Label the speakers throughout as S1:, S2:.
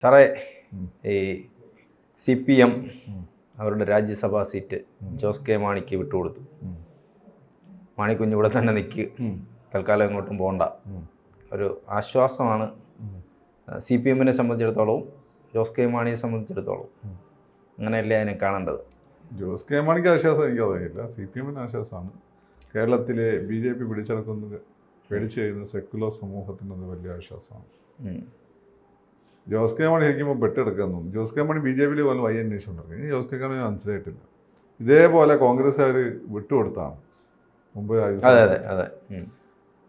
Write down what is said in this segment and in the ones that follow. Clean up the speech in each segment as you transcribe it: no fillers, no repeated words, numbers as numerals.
S1: സാറേ, ഈ CPM അവരുടെ രാജ്യസഭാ സീറ്റ് ജോസ് കെ മാണിക്ക് വിട്ടുകൊടുത്തു. മാണിക്കുഞ്ഞ് ഇവിടെ തന്നെ നിൽക്ക്, തൽക്കാലം എങ്ങോട്ടും പോകണ്ട. ഒരു ആശ്വാസമാണ് CPM-നെ സംബന്ധിച്ചിടത്തോളവും ജോസ് കെ മാണിയെ സംബന്ധിച്ചിടത്തോളം. അങ്ങനെയല്ലേ അതിനെ കാണേണ്ടത്?
S2: ജോസ് കെ മാണിക്ക് ആശ്വാസം എനിക്ക് തോന്നിയില്ല. CPM-ന് ആശ്വാസമാണ്. കേരളത്തിലെ BJP പിടിച്ചെടുക്കുന്നത് പേടിച്ചു കഴിയുന്ന സെക്കുലർ സമൂഹത്തിനത് വലിയ ആശ്വാസമാണ്. ജോസ് കെ മാണി ശരിക്കുമ്പോൾ പെട്ടെടുക്കാൻ തോന്നുന്നു. ജോസ് കെ മാണി BJP-യിൽ പോലും വൈ അന്വേഷണം ഉണ്ടാക്കി. ഇനി ജോസ് കെ മാണി മനസ്സിലായിട്ടില്ല. ഇതേപോലെ കോൺഗ്രസ്സുകാർ വിട്ടുകൊടുത്താണ് മുമ്പ്.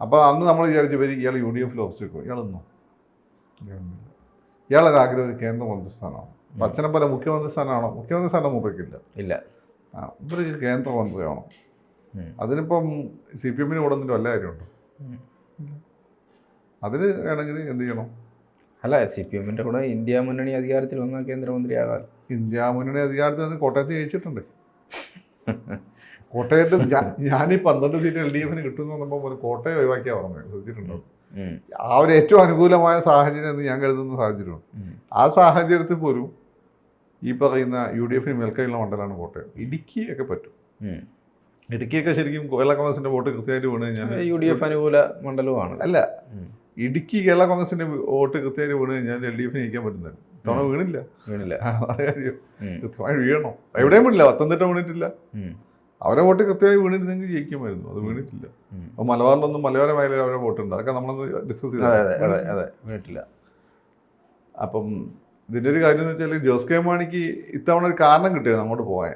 S2: അപ്പോൾ അന്ന് നമ്മൾ വിചാരിച്ചു ഇയാൾ UDF-ൽ ഓഫീസിൽ പോയി. ഇയാളൊന്നും ഇയാളൊരു ആഗ്രഹം ഒരു കേന്ദ്ര മന്ത്രിസ്ഥാനമാണ്. അച്ഛനെ പോലെ മുഖ്യമന്ത്രി സ്ഥാനമാണോ? മുഖ്യമന്ത്രി സ്ഥാനം മുമ്പേക്കില്ല.
S1: ഇല്ല.
S2: ഇവർക്ക് കേന്ദ്രമന്ത്രിയാണോ? അതിനിപ്പം CPM-ന് കൂടെ വല്ല കാര്യമുണ്ടോ? അതിന് വേണമെങ്കിൽ എന്ത് ചെയ്യണം?
S1: അല്ല, CPM-ന്റെ കൂടെ ഇന്ത്യ മുന്നണി അധികാരത്തിൽ വന്നാൽ കേന്ദ്രമന്ത്രിയാകാൻ.
S2: ഇന്ത്യ മുന്നണി അധികാരത്തിൽ വന്ന് കോട്ടയത്ത് ജയിച്ചിട്ടുണ്ട്. കോട്ടയത്ത് ഞാനീ 12 സീറ്റ് LDF-ന് കിട്ടുമെന്ന് പറഞ്ഞപ്പോൾ കോട്ടയം ഒഴിവാക്കിയാൽ പറഞ്ഞത് ശ്രദ്ധിച്ചിട്ടുണ്ടോ? ആ ഒരു ഏറ്റവും അനുകൂലമായ സാഹചര്യം എന്ന് ഞാൻ കരുതുന്ന സാഹചര്യമാണ്. ആ സാഹചര്യത്തിൽ പോലും ഈ പറയുന്ന UDF-ന് മേൽക്കൈയുള്ള മണ്ഡലമാണ് കോട്ടയം. ഇടുക്കിയൊക്കെ പറ്റും. ഇടുക്കിയൊക്കെ ശരിക്കും കേരള കോൺഗ്രസിന്റെ വോട്ട് കൃത്യമായിട്ട് വീണ് കഴിഞ്ഞാൽ
S1: UDF അനുകൂല മണ്ഡലമാണ്.
S2: അല്ല, ഇടുക്കി കേരള കോൺഗ്രസിന്റെ വോട്ട് കൃത്യമായിട്ട് വീണ് കഴിഞ്ഞാൽ LDF-ന് ജയിക്കാൻ പറ്റുന്നത്. തവണ വീണില്ല. കാര്യം കൃത്യമായി വീഴണം. എവിടെയും വീണില്ല. പത്തനംതിട്ട വീണിട്ടില്ല. അവരെ വോട്ട് കൃത്യമായി വീണിരുന്നെങ്കിൽ ജയിക്കുമായിരുന്നു. അത് വീണിട്ടില്ല. അപ്പോൾ മലബാറിലൊന്നും മലയോര മേഖലയിൽ അവരെ വോട്ടുണ്ട്. അതൊക്കെ നമ്മളൊന്ന് ഡിസ്കസ്
S1: വീണിട്ടില്ല.
S2: അപ്പം ഇതിൻ്റെ ഒരു കാര്യം എന്ന് വെച്ചാൽ ജോസ് കെ മാണിക്ക് ഇത്തവണ ഒരു കാരണം കിട്ടിയത് അങ്ങോട്ട് പോകാൻ.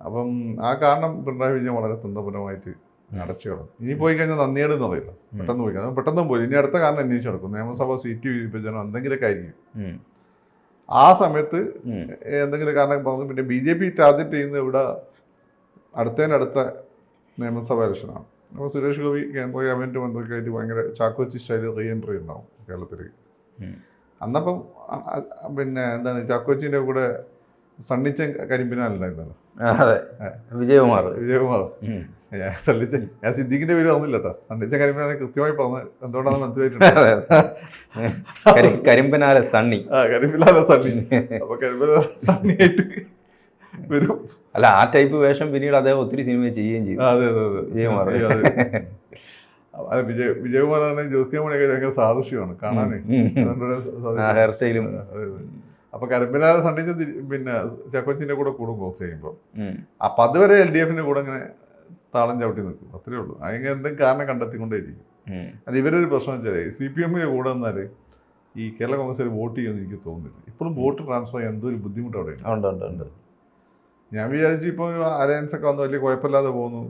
S2: അപ്പം ആ കാരണം പിണറായി വിജയൻ വളരെ തന്ത്രപരമായിട്ട് അടച്ചു കളഞ്ഞു. ഇനി പോയി കഴിഞ്ഞാൽ നന്ദിയേട് എന്ന് പറയില്ല. പെട്ടെന്ന് പോയി കഴിഞ്ഞാൽ പെട്ടെന്ന് പോയി. ഇനി അടുത്ത കാരണം അന്വേഷിച്ച് നടക്കും. നിയമസഭാ സീറ്റ് വിഭജനം എന്തെങ്കിലുമൊക്കെ ആയിരിക്കും. ആ സമയത്ത് എന്തെങ്കിലും കാരണം പറഞ്ഞു. പിന്നെ BJP ടാർഗറ്റ് ചെയ്യുന്നത് ഇവിടെ അടുത്ത നിയമസഭാ ഇലക്ഷനാണ്. അപ്പോൾ സുരേഷ് ഗോപി കേന്ദ്ര ക്യാബിനറ്റ് മന്ത്രിക്കായിട്ട് ഭയങ്കര ചാക്കോച്ചി സ്റ്റൈല് റീ എൻട്രി ഉണ്ടാവും കേരളത്തിലേക്ക്. അന്നപ്പം പിന്നെ എന്താണ് ചാക്കോച്ചിൻ്റെ കൂടെ സണ്ണിച്ചൻ കരിമ്പിനാലുണ്ടായിരുന്നല്ലോ,
S1: വിജയകുമാർ.
S2: ഞാൻ സിദ്ദീഖിന്റെ പേര് പറഞ്ഞില്ല കേട്ടോ. സണ്ണിച്ചൻ കരിമ്പിനാലെ കൃത്യമായി പറഞ്ഞത് എന്തുകൊണ്ടാണ് മനസ്സിലായിട്ടുണ്ട്.
S1: കരിമ്പനാല സണ്ണി.
S2: കരിമ്പിനാലെ സണ്ണി. അപ്പൊ കരിമ്പിനാല സണ്ണിയായിട്ട് വരും.
S1: അല്ല, ആ ടൈപ്പ് വേഷം പിന്നീട് അദ്ദേഹം ഒത്തിരി സിനിമ ചെയ്യുകയും ചെയ്തു.
S2: അതെ. വിജയകുമാർ ജോസ് കെ മാണിയൊക്കെ ഭയങ്കര സാദൃശ്യമാണ് കാണാനേ.
S1: ഹെയർ സ്റ്റൈലും.
S2: അപ്പൊ കരിമ്പിനാലെ സണ്ണിച്ച് പിന്നെ ചാക്കോച്ചിന്റെ കൂടെ കൂടും കോസ് ചെയ്യുമ്പോൾ. അപ്പൊ അതുവരെ LDF-ന്റെ കൂടെ ഇങ്ങനെ താളം ചവിട്ടി നിൽക്കും. അത്രേ ഉള്ളൂ. അതിങ്ങനെ എന്തെങ്കിലും കാരണം കണ്ടെത്തിക്കൊണ്ടേയിരിക്കും. അത് ഇവരൊരു പ്രശ്നം വെച്ചാൽ CPM-ന്റെ കൂടെ വന്നാൽ ഈ കേരള കോൺഗ്രസ് വോട്ട് ചെയ്യുമെന്ന് എനിക്ക് തോന്നുന്നില്ല. ഇപ്പോഴും വോട്ട് ട്രാൻസ്ഫർ ചെയ്യാൻ എന്തോ ഒരു ബുദ്ധിമുട്ട് അവിടെ
S1: ഉണ്ട്.
S2: ഞാൻ വിചാരിച്ചു ഇപ്പോൾ അലയൻസ് ഒക്കെ വന്ന് വലിയ കുഴപ്പമില്ലാതെ പോകുന്നു.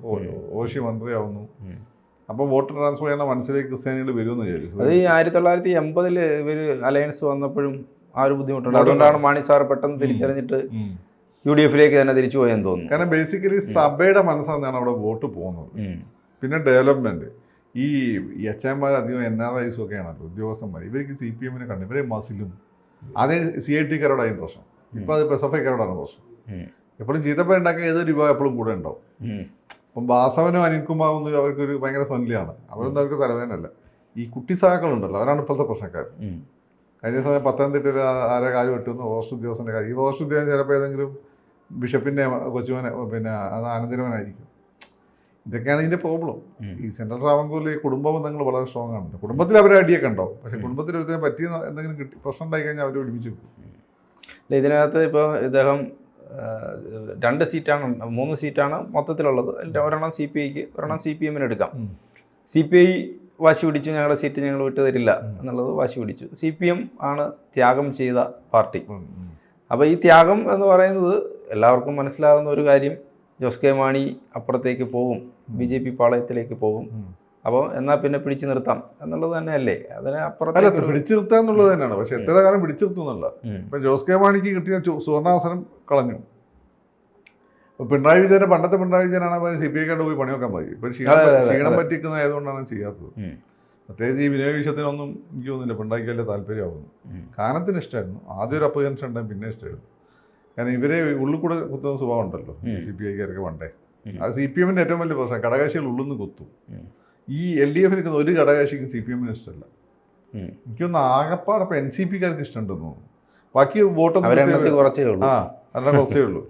S2: ഓഷി മന്ത്രിയാവുന്നു. അപ്പോൾ വോട്ട് ട്രാൻസ്ഫർ ചെയ്യുന്ന മനസ്സിലേക്ക് ക്രിസ്ത്യാനികൾ വരുമെന്ന് വിചാരിച്ചു.
S1: അത് ഈ 1980 ഇവർ അലയൻസ് വന്നപ്പോഴും ആ ഒരു ബുദ്ധിമുട്ടുണ്ട്. അതുകൊണ്ടാണ് മാണി സാർ പെട്ടെന്ന് തിരിച്ചറിഞ്ഞിട്ട് UDF-ലേക്ക് തന്നെ തിരിച്ചു പോയെന്ന് തോന്നുന്നു.
S2: കാരണം ബേസിക്കലി സഭയുടെ മനസ്സാണ് അവിടെ വോട്ട് പോകുന്നത്. പിന്നെ ഡെവലപ്മെന്റ്. ഈ HM-മാർ അധികം NRIs ഒക്കെ ആണല്ലോ ഉദ്യോഗസ്ഥന്മാർ. ഇവർക്ക് CPM-നെ കണ്ടു. ഇവരെ മസിലും അതേ CIT-കാരോടായും പ്രശ്നം. ഇപ്പം അത് SFI-കാരോടാണ് പ്രശ്നം. എപ്പോഴും ചീത്തപ്പേരുണ്ടാക്കാൻ ഏതൊരു വിഭാഗം എപ്പോഴും കൂടെ ഉണ്ടാവും. അപ്പം ബാസവനും അനിൽകുമാറും അവർക്കൊരു ഭയങ്കര ഫ്രണ്ട്ലിയാണ്. അവരൊന്നും അവർക്ക് തലവേനല്ല. ഈ കുട്ടി സഹാക്കളുണ്ടല്ലോ, അവരാണ് ഇപ്പോഴത്തെ പ്രശ്നക്കാർ. കഴിഞ്ഞ സമയം പത്തനംതിട്ടയിൽ ആരെ കാര്യം വെട്ടുന്നു, ഫോറസ്റ്റ് ഉദ്യോഗസ്ഥൻ്റെ കാര്യം. ഈ ഫോറസ്റ്റ് ഉദ്യോഗസ്ഥൻ ചിലപ്പോൾ ഏതെങ്കിലും ബിഷപ്പിൻ്റെ കൊച്ചുമോനെ പിന്നെ അത് ആനന്ദരവനായിരിക്കും. ഇതൊക്കെയാണ് ഇതിൻ്റെ പ്രോബ്ലം. ഈ സെൻട്രൽ ട്രാവൻകൂറിൽ ഈ കുടുംബ ബന്ധങ്ങൾ വളരെ സ്ട്രോങ് ആണ്. കുടുംബത്തിൽ അവരെ അടിയൊക്കെ ഉണ്ടാവും. പക്ഷേ കുടുംബത്തിൽ ഒരുത്തരം പറ്റിയ എന്തെങ്കിലും പ്രശ്നം ഉണ്ടായി കഴിഞ്ഞാൽ അവർ ഒരുമിച്ച് പോകും.
S1: ഇതിനകത്ത് ഇപ്പോൾ ഇദ്ദേഹം 2 സീറ്റാണ് 3 സീറ്റാണ് മൊത്തത്തിലുള്ളത്. ഒരെണ്ണം CPI-ക്ക്, ഒരെണ്ണം CPM-ന് എടുക്കാം. CPI വാശി പിടിച്ചു, ഞങ്ങളുടെ സീറ്റ് ഞങ്ങൾ വിട്ടു തരില്ല എന്നുള്ളത് വാശി പിടിച്ചു. CPM ആണ് ത്യാഗം ചെയ്ത പാർട്ടി. അപ്പോൾ ഈ ത്യാഗം എന്ന് പറയുന്നത് എല്ലാവർക്കും മനസ്സിലാകുന്ന ഒരു കാര്യം, ജോസ് കെ മാണി അപ്പുറത്തേക്ക് പോകും, BJP പാളയത്തിലേക്ക് പോകും. അപ്പോൾ എന്നാൽ പിന്നെ പിടിച്ചു നിർത്താം എന്നുള്ളത് തന്നെയല്ലേ? അതിനെ അപ്പുറത്തേക്ക്
S2: പിടിച്ചു നിർത്താൻ എന്നുള്ളത് തന്നെയാണ്. പക്ഷെ എത്ര കാലം പിടിച്ചു നിർത്തുന്നല്ല. ഇപ്പം ജോസ് കെ മാണിക്ക് കിട്ടിയ സുവർണാവസരം കളഞ്ഞു. ഇപ്പം പിണറായി വിജയൻ്റെ പണ്ടത്തെ പിണറായി വിജയനാണ് CPI-ക്കാരുടെ പോയി പണിയൊക്കാൻ മതി. ഇപ്പം ക്ഷീണം പറ്റിക്കുന്നത് ആയതുകൊണ്ടാണ് ചെയ്യാത്തത്. പ്രത്യേകിച്ച് ഈ വിനയ വിഷയത്തിനൊന്നും എനിക്ക് തോന്നുന്നില്ല പിണറായിക്ക് വലിയ താല്പര്യമാകുന്നു. കാനത്തിന് ഇഷ്ടമായിരുന്നു. ആദ്യം ഒരു അപ്രജൻഷൻ ഉണ്ടായി, പിന്നെ ഇഷ്ടമായിരുന്നു. കാരണം ഇവരെ ഉള്ളിൽ കൂടെ കുത്തുന്ന സ്വഭാവം ഉണ്ടല്ലോ CPI-ക്കാർക്ക് പണ്ടേ. അത് CPM-ന്റെ ഏറ്റവും വലിയ പ്രശ്നം. ഘടകകക്ഷികൾ ഉള്ളിൽ നിന്ന് കുത്തും. ഈ LDF-ന് ഒരു ഘടകകക്ഷിക്കും CPM-ന് ഇഷ്ടമല്ല. എനിക്കൊന്ന് ആകപ്പാട് ഇപ്പം NCP-കാർക്ക് ഇഷ്ടമുണ്ടെന്ന് തോന്നുന്നു. ബാക്കി വോട്ടൊന്നും
S1: അവരെണ്ണത്തിൽ കുറച്ചേ ഉള്ളൂ.
S2: അല്ല കുറച്ചേ ഉള്ളൂ.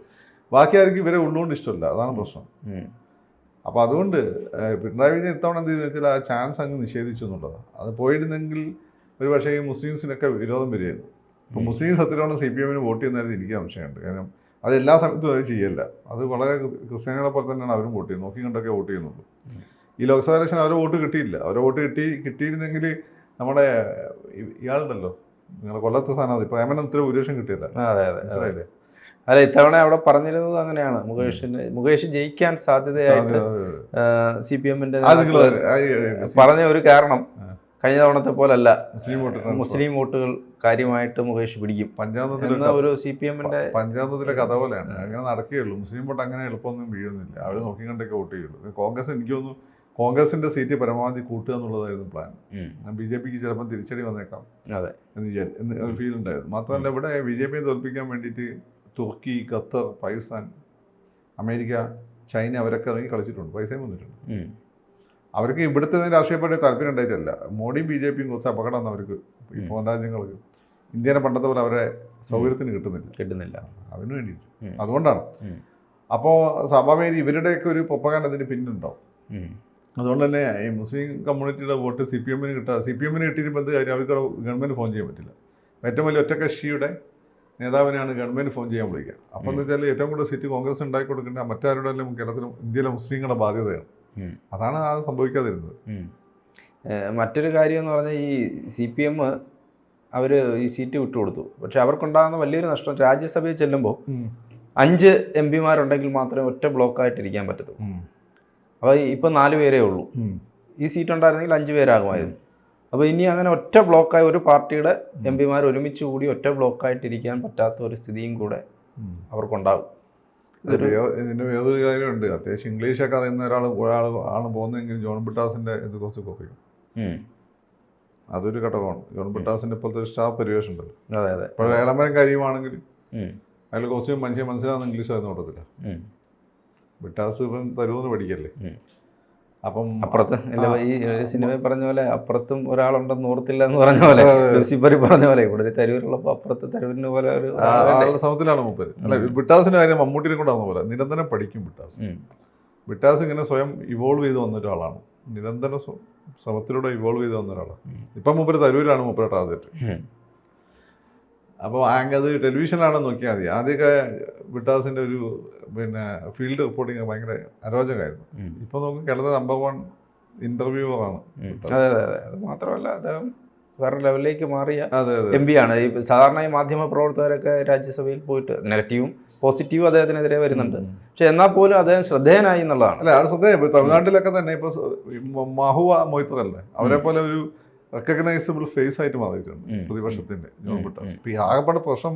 S2: ബാക്കി ആർക്കും ഇവരെ ഉള്ളുകൊണ്ട് ഇഷ്ടമില്ല, അതാണ് പ്രശ്നം. അപ്പോൾ അതുകൊണ്ട് പിണറായി വിജയൻ ഇത്തവണ എന്ത് ചെയ്തെന്ന് വെച്ചാൽ ആ ചാൻസ് അങ്ങ് നിഷേധിച്ചു എന്നുള്ളതാണ്. അത് പോയിരുന്നെങ്കിൽ ഒരു പക്ഷേ ഈ മുസ്ലിംസിനൊക്കെ വിരോധം വരികയായിരുന്നു. ഇപ്പോൾ മുസ്ലിം സത്യമാണ് CPM-ന് വോട്ട് ചെയ്യുന്നതായിട്ട് എനിക്ക് സംശയമുണ്ട്. കാരണം അത് എല്ലാ സമയത്തും അവർ ചെയ്യല്ല. അത് വളരെ ക്രിസ്ത്യാനികളെ പോലെ തന്നെയാണ് അവരും വോട്ട് ചെയ്യുന്നത്, നോക്കി കണ്ടൊക്കെ വോട്ട് ചെയ്യുന്നുള്ളൂ. ഈ ലോക്സഭാ ഇലക്ഷൻ അവരെ വോട്ട് കിട്ടിയില്ല. അവരെ വോട്ട് കിട്ടിയിരുന്നെങ്കിൽ നമ്മുടെ ഇയാളുണ്ടല്ലോ, നിങ്ങളുടെ കൊല്ലത്തെ സ്ഥാനാർത്ഥി പ്രേമനത്തിന് ഭൂരിപക്ഷം കിട്ടിയില്ല. മനസ്സിലായില്ലേ?
S1: അല്ല, ഇത്തവണ അവിടെ പറഞ്ഞിരുന്നത് അങ്ങനെയാണ്, മുകേഷ് ജയിക്കാൻ സാധ്യതയായിട്ട് CPM-ന്റെ പറഞ്ഞ ഒരു കാരണം കഴിഞ്ഞ തവണത്തെ പോലല്ല, മുസ്ലിം വോട്ടുകൾ കാര്യമായിട്ട് മുകേഷ് പിടിക്കും ഒരു CPM-ന്റെ
S2: പഞ്ചായത്തിലെ കഥ പോലെയാണ്. അങ്ങനെ നടക്കുകയുള്ളൂ. മുസ്ലിം വോട്ട് അങ്ങനെ എളുപ്പമൊന്നും വീഴുന്നില്ല. അവർ നോക്കി കണ്ടൊക്കെ വോട്ട് ചെയ്യുള്ളൂ. കോൺഗ്രസ്, എനിക്ക് തോന്നുന്നു കോൺഗ്രസിന്റെ സീറ്റ് പരമാവധി കൂട്ടുക എന്നുള്ളതായിരുന്നു പ്ലാൻ. BJP-ക്ക് ചിലപ്പോൾ തിരിച്ചടി വന്നേക്കാം എന്ന് ഫീൽ ഉണ്ടായിരുന്നു. മാത്രമല്ല ഇവിടെ BJP-യെ തോൽപ്പിക്കാൻ വേണ്ടിയിട്ട് തുർക്കി, ഖത്തർ, പാകിസ്ഥാൻ, അമേരിക്ക, ചൈന അവരൊക്കെ ഇറങ്ങി കളിച്ചിട്ടുണ്ട്, പൈസയും വന്നിട്ടുണ്ട്. അവർക്ക് ഇവിടുത്തെ രാഷ്ട്രീയ പാർട്ടി താല്പര്യം ഉണ്ടായിട്ടല്ല, മോഡിയും BJP-യും കുറച്ച് അപകടമാണ് അവർക്ക്. ഈ പോകുന്ന രാജ്യങ്ങൾക്ക് ഇന്ത്യനെ പണ്ടത്തെ പോലെ അവരെ സൗകര്യത്തിന് കിട്ടുന്നില്ല, അതിനു വേണ്ടിയിട്ട്. അതുകൊണ്ടാണ്. അപ്പോൾ സ്വാഭാവികമായി ഇവരുടെയൊക്കെ ഒരു പ്രൊപ്പഗാൻഡ അതിന് പിന്നിലുണ്ടാവും. അതുകൊണ്ട് തന്നെ ഈ മുസ്ലിം കമ്മ്യൂണിറ്റിയുടെ വോട്ട് CPM-ന് കിട്ടിയപ്പോൾ എന്ത് കാര്യം, അവർക്ക് ഗവൺമെൻറ് ഫോൺ ചെയ്യാൻ പറ്റില്ല. ഏറ്റവും വലിയ ഒറ്റക്കക്ഷിയുടെ നേതാവിനെയാണ് ഗവൺമെൻറ് ഫോൺ ചെയ്യാൻ വിളിക്കുക. അപ്പോൾ എന്ന് വെച്ചാൽ ഏറ്റവും കൂടുതൽ സീറ്റ് കോൺഗ്രസ് ഉണ്ടാക്കി കൊടുക്കേണ്ട മറ്റാരുടെ എല്ലാം കേരളത്തിലും ഇന്ത്യയിലെ മുസ്ലിങ്ങളുടെ ബാധ്യതയാണ്. അതാണ് അത് സംഭവിക്കാതിരുന്നത്.
S1: മറ്റൊരു കാര്യം എന്ന് പറഞ്ഞാൽ ഈ CPM അവർ ഈ സീറ്റ് വിട്ടുകൊടുത്തു. പക്ഷെ അവർക്കുണ്ടാകുന്ന വലിയൊരു നഷ്ടം, രാജ്യസഭയിൽ ചെല്ലുമ്പോൾ 5 MP-മാരുണ്ടെങ്കിൽ മാത്രമേ ഒറ്റ ബ്ലോക്കായിട്ടിരിക്കാൻ പറ്റത്തുള്ളൂ. അപ്പോൾ ഇപ്പോൾ 4 പേരേ ഉള്ളൂ. ഈ സീറ്റ് ഉണ്ടായിരുന്നെങ്കിൽ 5 പേരാകുമായിരുന്നു. അപ്പോൾ ഇനി അങ്ങനെ ഒറ്റ ബ്ലോക്കായി ഒരു പാർട്ടിയുടെ MP-മാർ ഒരുമിച്ച് കൂടി ഒറ്റ ബ്ലോക്കായിട്ടിരിക്കാൻ പറ്റാത്ത ഒരു സ്ഥിതിയും കൂടെ അവർക്കുണ്ടാകും.
S2: ഇതിൻ്റെ വേറൊരു കാര്യമുണ്ട്. അത്യാവശ്യം ഇംഗ്ലീഷൊക്കെ അറിയുന്ന ഒരാളാണ് പോകുന്നതെങ്കിൽ ജോൺ ബ്രിട്ടാസിൻ്റെ ഇത് കുറച്ച് കുറയും. അതൊരു ഘടകമാണ്. ജോൺ ബ്രിട്ടാസിൻ്റെ ഇപ്പോഴത്തെ ഒരു സ്റ്റാഫ് പരിവേഷം ഉണ്ടല്ലോ. ഇപ്പോൾ ഏളമരം കാര്യമാണെങ്കിൽ അതിൽ കുറച്ച് മനുഷ്യൻ മനസ്സിലാകുന്ന ഇംഗ്ലീഷ് ആയിരുന്നു നോട്ടത്തില്ല. ബ്രിട്ടാസ് ഇപ്പം തരൂന്ന് പഠിക്കല്ലേ. അപ്പം
S1: അപ്പുറത്ത് ഈ സിനിമ പറഞ്ഞ പോലെ അപ്പുറത്തും ഒരാളുണ്ടെന്ന് ഓർത്തില്ല എന്ന് പറഞ്ഞ പോലെ ജോസിപ്പറി പറഞ്ഞ പോലെ ഇവിടെ തരൂരുള്ളപ്പോൾ അപ്പുറത്ത് തരൂരിന് പോലെ ഒരു
S2: ആളുടെ സമത്തിലാണ് മൂപ്പര്. അല്ല, ബ്രിട്ടാസിന്റെ കാര്യം മമ്മൂട്ടിനെ കൊണ്ടാകുന്ന പോലെ നിരന്തരം പഠിക്കും ബ്രിട്ടാസ് ഇങ്ങനെ സ്വയം ഇവോൾവ് ചെയ്ത് വന്ന ഒരാളാണ്. നിരന്തരം ശ്രമത്തിലൂടെ ഇവോൾവ് ചെയ്ത് വന്ന ഒരാളാണ്. ഇപ്പം മൂപ്പര് തരൂരാണ് മൂപ്പരുടെ ടാർഗറ്റ്. അപ്പോൾ അത് ടെലിവിഷനിലാണെന്ന് നോക്കിയാൽ മതി. ആദ്യമൊക്കെ ബ്രിട്ടാസിൻ്റെ ഒരു ഫീൽഡ് റിപ്പോർട്ടിങ് ഭയങ്കര അരോചകമായിരുന്നു. ഇപ്പോൾ നോക്കും കേരളത്തിലെ നമ്പർ 1 ഇന്റർവ്യൂവറാണ്.
S1: അത് മാത്രമല്ല അദ്ദേഹം വേറെ ലെവലിലേക്ക് മാറിയ MP-ആണ്. ഈ സാധാരണ ഈ മാധ്യമ പ്രവർത്തകരൊക്കെ രാജ്യസഭയിൽ പോയിട്ട് നെഗറ്റീവും പോസിറ്റീവും അദ്ദേഹത്തിനെതിരെ വരുന്നുണ്ട്. പക്ഷെ എന്നാൽ പോലും അദ്ദേഹം ശ്രദ്ധേയനായി എന്നുള്ളതാണ്.
S2: അല്ല, അത് ശ്രദ്ധേയം. ഇപ്പോൾ തമിഴ്നാട്ടിലൊക്കെ തന്നെ ഇപ്പോൾ മഹുവ മൊയ്ത്തറല്ലേ, അവരെ പോലെ ഒരു റെക്കഗ്നൈസബിൾ ഫേസ് ആയിട്ട് മാറിയിട്ടുണ്ട് പ്രതിപക്ഷത്തിന്റെ ജോൺ ബ്രിട്ടാസ്. ഇപ്പം ഈ ആകെപ്പാട് പ്രശ്നം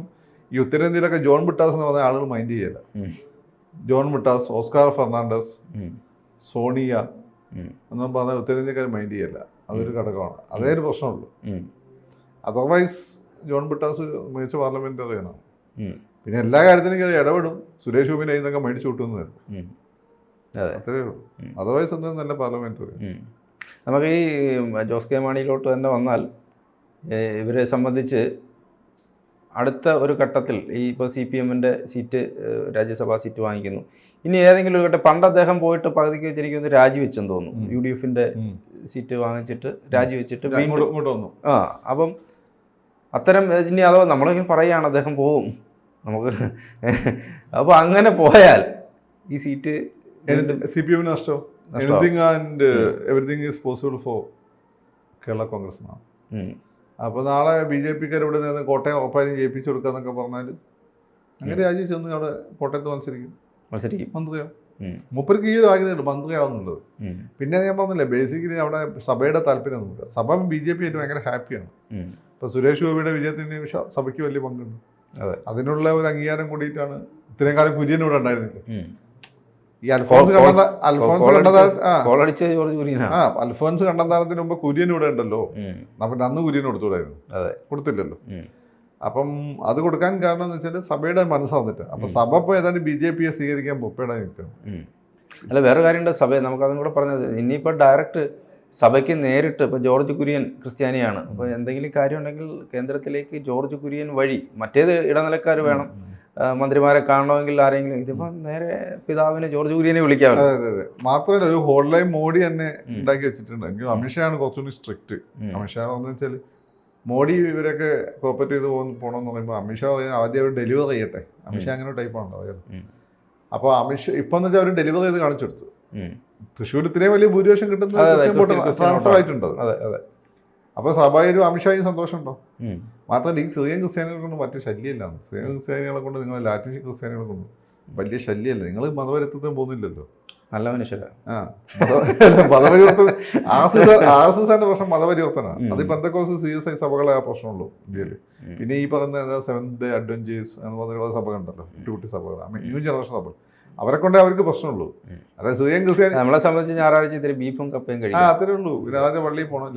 S2: ഈ ഉത്തരേന്ത്യയിലൊക്കെ ജോൺ ബ്രിട്ടാസ് എന്ന് പറഞ്ഞ ആളുകൾ മൈൻഡ് ചെയ്യല. ജോൺ ബ്രിട്ടാസ്, ഓസ്കാർ ഫെർണാണ്ടസ്, സോണിയ എന്നും പറഞ്ഞാൽ ഉത്തരേന്ത്യക്കാർ മൈൻഡ് ചെയ്യല്ല. അതൊരു ഘടകമാണ്. അതേ ഒരു പ്രശ്നമുള്ളൂ. അതർവൈസ് ജോൺ ബ്രിട്ടാസ് മികച്ച പാർലമെന്ററിയനാണ്. പിന്നെ എല്ലാ കാര്യത്തിനും അത് ഇടപെടും. സുരേഷ് ഗോപിന്റെ കയ്യിൽ നിന്നൊക്കെ മേടിച്ചു കൂട്ടുന്നു വരും. അത്രേ ഉള്ളൂ. അതർവൈസ് എന്താ നല്ല പാർലമെന്ററി.
S1: നമുക്ക് ഈ ജോസ് കെ മാണിയിലോട്ട് തന്നെ വന്നാൽ ഇവരെ സംബന്ധിച്ച് അടുത്ത ഒരു ഘട്ടത്തിൽ ഈ ഇപ്പോൾ CPM-ന്റെ സീറ്റ് രാജ്യസഭാ സീറ്റ് വാങ്ങിക്കുന്നു. ഇനി ഏതെങ്കിലും ഒരു ഘട്ടം, പണ്ട് അദ്ദേഹം പോയിട്ട് പകുതിക്ക് വെച്ചിരിക്കുന്നത് രാജിവെച്ചെന്ന് തോന്നുന്നു. UDF-ന്റെ സീറ്റ് വാങ്ങിച്ചിട്ട് രാജിവെച്ചിട്ട് വീണ്ടും അപ്പം അത്തരം ഇനി അതോ നമ്മളിങ്ങനെ പറയുകയാണ് അദ്ദേഹം പോവും നമുക്ക്. അപ്പോൾ അങ്ങനെ പോയാൽ ഈ seat
S2: CPM നഷ്ടോ? Anything and everything is possible for Kerala Congress എന്നാണ്. അപ്പോൾ നാളെ BJP-ക്കാർ ഇവിടെ നിന്ന് കോട്ടയം ഉറപ്പായും ജയിപ്പിച്ചു കൊടുക്കുക എന്നൊക്കെ പറഞ്ഞാൽ അങ്ങനെ രാജ്യം ചെന്ന് അവിടെ കോട്ടയത്ത് മത്സരിക്കും, മന്ത്രിയാവും. മൂപ്പർക്ക് ഈ ഒരു ആഗ്രഹമുണ്ട് മന്ത്രിയാവുന്നുള്ളത്. പിന്നെ ഞാൻ പറഞ്ഞില്ലേ, ബേസിക്കലി അവിടെ സഭയുടെ താല്പര്യം നോക്കുക. സഭ BJP ആയിട്ട് ഭയങ്കര ഹാപ്പിയാണ്. ഇപ്പോൾ സുരേഷ് ഗോപിയുടെ വിജയത്തിന് സഭയ്ക്ക് വലിയ പങ്കുണ്ട്. അതിനുള്ള ഒരു അംഗീകാരം കൂടിയിട്ടാണ് ഇത്രയും കാലം കുര്യൻ ഇവിടെ ഉണ്ടായിരുന്നില്ല. ഈ അൽഫോൻസ് കണ്ണന്താനത്തിന് മുമ്പ് കുര്യൻ ഇവിടെ ഉണ്ടല്ലോ. അപ്പം അന്ന് കുര്യൻ കൊടുത്തുകൂടായിരുന്നു, കൊടുത്തില്ലല്ലോ. അപ്പം അത് കൊടുക്കാൻ കാരണം എന്ന് വെച്ചാൽ സഭയുടെ മനസ്സാന്നിട്ട്. അപ്പൊ സഭ ഇപ്പോൾ ഏതാണ്ട് BJP-യെ സ്വീകരിക്കാൻ പൊപ്പയുടെ നിൽക്കണം.
S1: അല്ല, വേറെ കാര്യമുണ്ട്. സഭ നമുക്ക് അതും കൂടെ പറഞ്ഞത്, ഇനിയിപ്പോൾ ഡയറക്റ്റ് സഭയ്ക്ക് നേരിട്ട് ഇപ്പോൾ ജോർജ് കുര്യൻ ക്രിസ്ത്യാനിയാണ്, അപ്പോൾ എന്തെങ്കിലും കാര്യം ഉണ്ടെങ്കിൽ കേന്ദ്രത്തിലേക്ക് ജോർജ് കുര്യൻ വഴി, മറ്റേത് ഇടനിലക്കാർ വേണം, മന്ത്രിമാരെ കാണണമെങ്കിൽ ആരെങ്കിലും, ഇതിപ്പോൾ നേരെ പിതാവിനെ ജോർജ് കുര്യനെ വിളിക്കാമല്ലോ.
S2: അതെ അതെ അതെ. മാത്രമല്ല ഒരു ഹോട്ട്ലൈൻ മോഡി തന്നെ ഉണ്ടാക്കി വെച്ചിട്ടുണ്ട്. എനിക്ക് അമിത്ഷാണ് കുറച്ചുകൂടി സ്ട്രിക്റ്റ്. അമിത്ഷാ എന്ന് വെച്ചാൽ മോഡി ഇവരൊക്കെ കോപ്പറേറ്റ് ചെയ്ത് പോകണമെന്ന് പറയുമ്പോൾ അമിത്ഷാ ആദ്യം അവർ ഡെലിവർ ചെയ്യട്ടെ. അമിത്ഷാ അങ്ങനെ ടൈപ്പാണല്ലോ അവർ. അപ്പോൾ അമിത്ഷാ ഇപ്പം എന്ന് വെച്ചാൽ അവർ ഡെലിവർ ചെയ്ത് കാണിച്ചു കൊടുത്തു. തൃശ്ശൂർ ഇത്രയും വലിയ ഭൂരിപക്ഷം കിട്ടുന്നത് ട്രാൻസ്ഫർ ആയിട്ടുണ്ട്. അപ്പോൾ സ്വാഭാവികം അമിത്ഷായും സന്തോഷമുണ്ടോ. മാത്രമല്ല ഈ സിറിയൻ ക്രിസ്ത്യാനികളെ കൊണ്ട് മറ്റു ശല്യമില്ലാന്ന്. സിറിയൻ ക്രിസ്ത്യാനികളെ കൊണ്ട് നിങ്ങൾ ലാറ്റിൻ ക്രിസ്ത്യാനികളെ കൊണ്ട് വലിയ ശല്യമല്ല. നിങ്ങൾ മതപരിത്വത്തിന് പോകുന്നില്ലല്ലോ.
S1: നല്ല മനുഷ്യരാ.
S2: മതപരിവർത്തനം RSSന്റെ പ്രശ്നം മതപരിവർത്തനമാണ്. അത് പെന്തക്കോസ്റ്റ് CSI സഭകളെ ആ പ്രശ്നമുള്ളൂ ഇന്ത്യയിൽ. പിന്നെ ഈ പറയുന്ന സെവൻത് അഡ്വഞ്ചേഴ്സ് എന്ന് പറഞ്ഞ സഭകളുണ്ടല്ലോ, കുട്ടി സഭകൾ, ന്യൂ ജനറേഷൻ സഭകൾ, അവരെ കൊണ്ടേ അവർക്ക് പ്രശ്നമുള്ളൂ. അതായത് സിറിയൻ ക്രിസ്ത്യാനി
S1: നമ്മളെ സംബന്ധിച്ച് ഞായറാഴ്ച ഇത്തിരി ബീഫും കപ്പയും കഴിക്കും.
S2: അത്രേ ഉള്ളൂ. പിന്നെ ആദ്യം പള്ളിയിൽ പോകണം.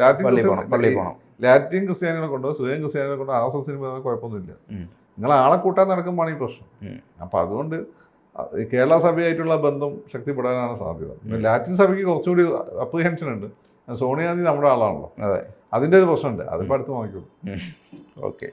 S2: ലാറ്റിൻ ക്രിസ്ത്യാനികളെ കൊണ്ടോ സിറിയൻ ക്രിസ്ത്യാനികളെ കൊണ്ടോ RSSന് കുഴപ്പമൊന്നുമില്ല. നിങ്ങൾ ആളെ കൂട്ടാൻ നടക്കുമ്പോഴാണ് ഈ പ്രശ്നം. അപ്പം അതുകൊണ്ട് കേരള സഭയായിട്ടുള്ള ബന്ധം ശക്തിപ്പെടാനാണ് സാധ്യത. ലാറ്റിൻ സഭയ്ക്ക് കുറച്ചുകൂടി അപ്രിഹെൻഷൻ ഉണ്ട്. സോണിയാഗാന്ധി നമ്മുടെ ആളാണല്ലോ. അതിൻ്റെ ഒരു പ്രശ്നമുണ്ട്. അതിപ്പോൾ അടുത്ത് നോക്കിക്കോളൂ.
S1: ഓക്കെ.